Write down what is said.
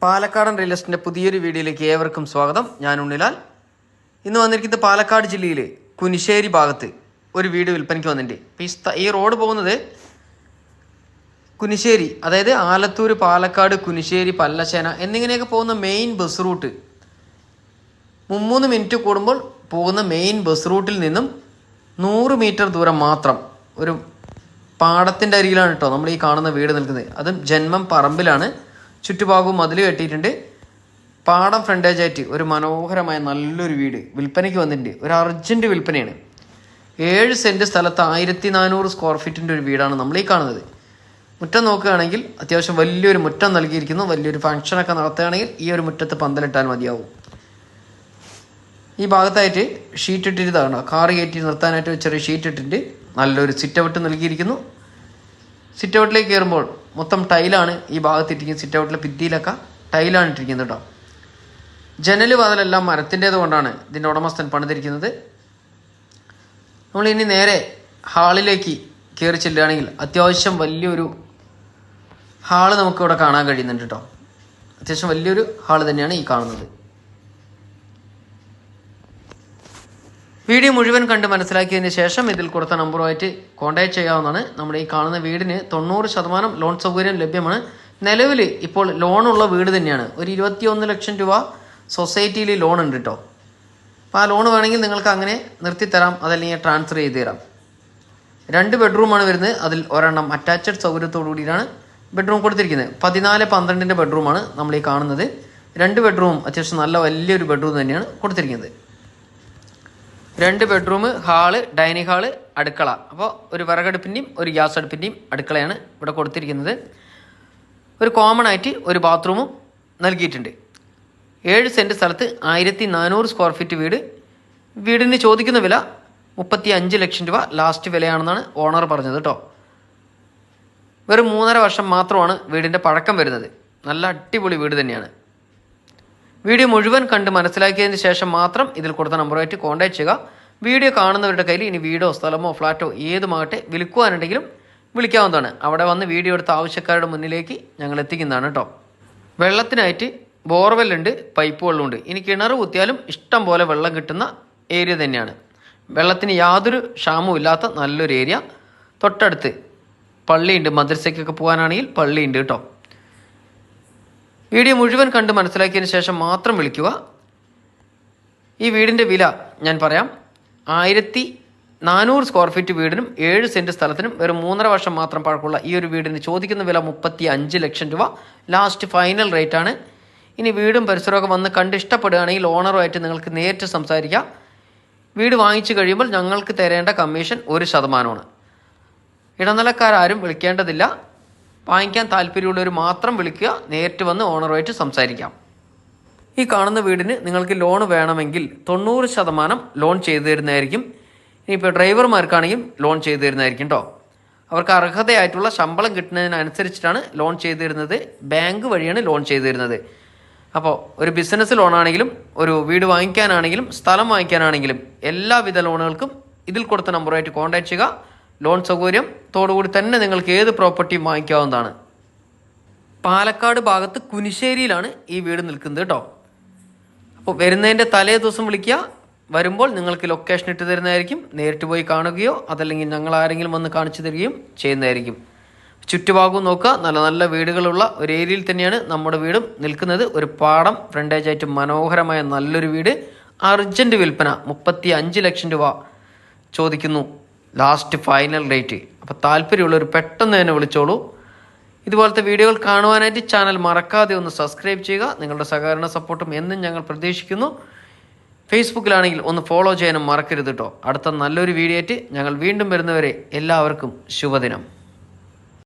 പാലക്കാടൻ റിയൽ എസ്റ്റേറ്റിൻ്റെ പുതിയൊരു വീഡിയോയിലേക്ക് ഏവർക്കും സ്വാഗതം. ഞാൻ ഉണ്ണിലാൽ. ഇന്ന് വന്നിരിക്കുന്നത് പാലക്കാട് ജില്ലയിലെ കുനിശ്ശേരി ഭാഗത്ത് ഒരു വീട് വിൽപ്പനയ്ക്ക് വന്നിട്ടുണ്ട്. ഈ റോഡ് പോകുന്നത് കുനിശ്ശേരി, അതായത് ആലത്തൂർ, പാലക്കാട്, കുനിശ്ശേരി, പല്ലശ്ശേന എന്നിങ്ങനെയൊക്കെ പോകുന്ന മെയിൻ ബസ് റൂട്ട്. 3 മിനിറ്റ് കൂടുമ്പോൾ പോകുന്ന മെയിൻ ബസ് റൂട്ടിൽ നിന്നും 100 മീറ്റർ ദൂരം മാത്രം ഒരു പാടത്തിൻ്റെ അരികിലാണ് കേട്ടോ നമ്മൾ ഈ കാണുന്ന വീട് നിൽക്കുന്നത്. അതും ജന്മം പറമ്പിലാണ്. ചുറ്റുഭാഗവും മതിൽ കെട്ടിയിട്ടുണ്ട്. പാടം ഫ്രണ്ടേജായിട്ട് ഒരു മനോഹരമായ നല്ലൊരു വീട് വിൽപ്പനയ്ക്ക് വന്നിട്ടുണ്ട്. ഒരു അർജൻറ്റ് വിൽപ്പനയാണ്. 7 സെൻറ്റ് സ്ഥലത്ത് 1400 സ്ക്വയർ ഫീറ്റിൻ്റെ ഒരു വീടാണ് നമ്മൾ ഈ കാണുന്നത്. മുറ്റം നോക്കുകയാണെങ്കിൽ അത്യാവശ്യം വലിയൊരു മുറ്റം നൽകിയിരിക്കുന്നു. വലിയൊരു ഫംഗ്ഷനൊക്കെ നടത്തുകയാണെങ്കിൽ ഈ ഒരു മുറ്റത്ത് പന്തലിട്ടാൽ മതിയാവും. ഈ ഭാഗത്തായിട്ട് ഷീറ്റ് ഇട്ടിരുന്നതാണ്, കാറ് കയറ്റി നിർത്താനായിട്ട് ചെറിയ ഷീറ്റ് ഇട്ടിട്ട് നല്ലൊരു സിറ്റ് ഔട്ട് നൽകിയിരിക്കുന്നു. സിറ്റ് ഔട്ടിലേക്ക് കയറുമ്പോൾ മൊത്തം ടൈലാണ് ഈ ഭാഗത്ത് ഇട്ടിരിക്കുന്നത്. സിറ്റ് ഔട്ടിലെ ഭിത്തിയിലൊക്കെ ടൈലാണ് ഇട്ടിരിക്കുന്നത് കേട്ടോ. ജനൽ വാതിലെല്ലാം മരത്തിൻ്റേത് കൊണ്ടാണ് ഇതിൻ്റെ ഉടമസ്ഥൻ പണിതിരിക്കുന്നത്. നമ്മളിനി നേരെ ഹാളിലേക്ക് കയറി ചെല്ലുകയാണെങ്കിൽ അത്യാവശ്യം വലിയൊരു ഹാള് നമുക്കിവിടെ കാണാൻ കഴിയുന്നുണ്ട് കേട്ടോ. അത്യാവശ്യം വലിയൊരു ഹാള് തന്നെയാണ് ഈ കാണുന്നത്. വീഡിയോ മുഴുവൻ കണ്ട് മനസ്സിലാക്കിയതിന് ശേഷം ഇതിൽ കൊടുത്ത നമ്പറുമായിട്ട് കോൺടാക്ട് ചെയ്യാവുന്നതാണ്. നമ്മുടെ ഈ കാണുന്ന വീടിന് 90% ലോൺ സൗകര്യം ലഭ്യമാണ്. നിലവിൽ ഇപ്പോൾ ലോണുള്ള വീട് തന്നെയാണ്. ഒരു 21 ലക്ഷം രൂപ സൊസൈറ്റിയിൽ ലോൺ ഉണ്ട് കേട്ടോ. അപ്പോൾ ആ ലോൺ വേണമെങ്കിൽ നിങ്ങൾക്ക് അങ്ങനെ നിർത്തിത്തരാം, അതല്ലെങ്കിൽ ട്രാൻസ്ഫർ ചെയ്ത് തരാം. 2 ബെഡ്റൂമാണ് വരുന്നത്. അതിൽ ഒരെണ്ണം അറ്റാച്ച്ഡ് സൗകര്യത്തോടു കൂടിയാണ് ബെഡ്റൂം കൊടുത്തിരിക്കുന്നത്. 14-12 ബെഡ്റൂമാണ് നമ്മൾ ഈ കാണുന്നത്. 2 ബെഡ്റൂം അത്യാവശ്യം നല്ല വലിയൊരു ബെഡ്റൂം തന്നെയാണ് കൊടുത്തിരിക്കുന്നത്. 2 ബെഡ്റൂം, ഹാള്, ഡൈനിങ് ഹാള്, അടുക്കള. അപ്പോൾ ഒരു വിറകടുപ്പിൻ്റെയും ഒരു ഗ്യാസ് അടുപ്പിൻ്റെയും അടുക്കളയാണ് ഇവിടെ കൊടുത്തിരിക്കുന്നത്. ഒരു കോമൺ ആയിട്ട് ഒരു ബാത്റൂമും നൽകിയിട്ടുണ്ട്. 7 സെൻറ്റ് സ്ഥലത്ത് 1400 സ്ക്വയർ ഫീറ്റ് വീട്. വീടിന് ചോദിക്കുന്ന വില 35 ലക്ഷം രൂപ ലാസ്റ്റ് വിലയാണെന്നാണ് ഓണർ പറഞ്ഞത് കേട്ടോ. വെറും 3.5 വർഷം മാത്രമാണ് വീടിൻ്റെ പഴക്കം വരുന്നത്. നല്ല അടിപൊളി വീട് തന്നെയാണ്. വീഡിയോ മുഴുവൻ കണ്ട് മനസ്സിലാക്കിയതിന് ശേഷം മാത്രം ഇതിൽ കൊടുത്ത നമ്പറുമായിട്ട് കോൺടാക്ട് ചെയ്യുക. വീഡിയോ കാണുന്നവരുടെ കയ്യിൽ ഇനി വീടോ സ്ഥലമോ ഫ്ലാറ്റോ ഏതുമാകട്ടെ വിൽക്കുവാനുണ്ടെങ്കിലും വിളിക്കാവുന്നതാണ്. അവിടെ വന്ന് വീഡിയോ എടുത്ത ആവശ്യക്കാരുടെ മുന്നിലേക്ക് ഞങ്ങൾ എത്തിക്കുന്നതാണ് കേട്ടോ. വെള്ളത്തിനായിട്ട് ബോർവെല്ലുണ്ട്, പൈപ്പ് വെള്ളമുണ്ട്. ഇനി കിണർ കുത്തിയാലും ഇഷ്ടം പോലെ വെള്ളം കിട്ടുന്ന ഏരിയ തന്നെയാണ്. വെള്ളത്തിന് യാതൊരു ക്ഷാമവും ഇല്ലാത്ത നല്ലൊരു ഏരിയ. തൊട്ടടുത്ത് പള്ളിയുണ്ട്. മദ്രസയ്ക്കൊക്കെ പോകാനാണെങ്കിൽ പള്ളിയുണ്ട് കേട്ടോ. വീഡിയോ മുഴുവൻ കണ്ട് മനസ്സിലാക്കിയതിന് ശേഷം മാത്രം വിളിക്കുക. ഈ വീടിൻ്റെ വില ഞാൻ പറയാം. 1400 സ്ക്വയർ ഫീറ്റ് വീടിനും 7 സെൻറ്റ് സ്ഥലത്തിനും വെറും 3.5 വർഷം മാത്രം പഴക്കമുള്ള ഈ ഒരു വീടിന് ചോദിക്കുന്ന വില 35 ലക്ഷം രൂപ ലാസ്റ്റ് ഫൈനൽ റേറ്റ് ആണ്. ഇനി വീടും പരിസരമൊക്കെ വന്ന് കണ്ട് ഇഷ്ടപ്പെടുകയാണെങ്കിൽ ഓണറുമായിട്ട് നിങ്ങൾക്ക് നേരിട്ട് സംസാരിക്കാം. വീട് വാങ്ങിച്ചു കഴിയുമ്പോൾ ഞങ്ങൾക്ക് തരേണ്ട കമ്മീഷൻ 1%. ഇടനിലക്കാരും വിളിക്കേണ്ടതില്ല. വാങ്ങിക്കാൻ താല്പര്യമുള്ളവർ മാത്രം വിളിക്കുക. നേരിട്ട് വന്ന് ഓണറുമായിട്ട് സംസാരിക്കാം. ഈ കാണുന്ന വീടിന് നിങ്ങൾക്ക് ലോൺ വേണമെങ്കിൽ 90% ലോൺ ചെയ്തു തരുന്നതായിരിക്കും. ഇനിയിപ്പോൾ ഡ്രൈവർമാർക്കാണെങ്കിൽ ലോൺ ചെയ്തു തരുന്നതായിരിക്കും കേട്ടോ. അവർക്ക് അർഹതയായിട്ടുള്ള ശമ്പളം കിട്ടുന്നതിനനുസരിച്ചിട്ടാണ് ലോൺ ചെയ്തു തരുന്നത്. ബാങ്ക് വഴിയാണ് ലോൺ ചെയ്തു തരുന്നത്. അപ്പോൾ ഒരു ബിസിനസ് ലോണാണെങ്കിലും ഒരു വീട് വാങ്ങിക്കാനാണെങ്കിലും സ്ഥലം വാങ്ങിക്കാനാണെങ്കിലും എല്ലാവിധ ലോണുകൾക്കും ഇതിൽ കൊടുത്ത നമ്പറുമായിട്ട് കോൺടാക്ട് ചെയ്യുക. ലോൺ സൗകര്യത്തോടുകൂടി തന്നെ നിങ്ങൾക്ക് ഏത് പ്രോപ്പർട്ടിയും വാങ്ങിക്കാവുന്നതാണ്. പാലക്കാട് ഭാഗത്ത് കുനിശ്ശേരിയിലാണ് ഈ വീട് നിൽക്കുന്നത് കേട്ടോ. അപ്പോൾ വരുന്നതിൻ്റെ തലേ ദിവസം വിളിക്കുക. വരുമ്പോൾ നിങ്ങൾക്ക് ലൊക്കേഷൻ ഇട്ട് തരുന്നതായിരിക്കും. നേരിട്ട് പോയി കാണുകയോ അതല്ലെങ്കിൽ ഞങ്ങൾ ആരെങ്കിലും വന്ന് കാണിച്ചു തരികയും ചെയ്യുന്നതായിരിക്കും. ചുറ്റുഭാഗവും നോക്കുക. നല്ല നല്ല വീടുകളുള്ള ഒരു ഏരിയയിൽ തന്നെയാണ് നമ്മുടെ വീടും നിൽക്കുന്നത്. ഒരു പാടം ഫ്രണ്ടേജായിട്ട് മനോഹരമായ നല്ലൊരു വീട്. അർജൻറ്റ് വിൽപ്പന. 35 ലക്ഷം രൂപ ചോദിക്കുന്നു ലാസ്റ്റ് ഫൈനൽ റേറ്റ്. അപ്പോൾ താല്പര്യമുള്ളവർ പെട്ടെന്ന് തന്നെ വിളിച്ചോളൂ. ഇതുപോലത്തെ വീഡിയോകൾ കാണുവാനായിട്ട് ചാനൽ മറക്കാതെ ഒന്ന് സബ്സ്ക്രൈബ് ചെയ്യുക. നിങ്ങളുടെ സഹകരണ സപ്പോർട്ടും എന്നും ഞങ്ങൾ പ്രതീക്ഷിക്കുന്നു. ഫേസ്ബുക്കിലാണെങ്കിൽ ഒന്ന് ഫോളോ ചെയ്യാനും മറക്കരുത് കേട്ടോ. അടുത്ത നല്ലൊരു വീഡിയോ ആയിട്ട് ഞങ്ങൾ വീണ്ടും വരുന്നവരെ എല്ലാവർക്കും ശുഭദിനം.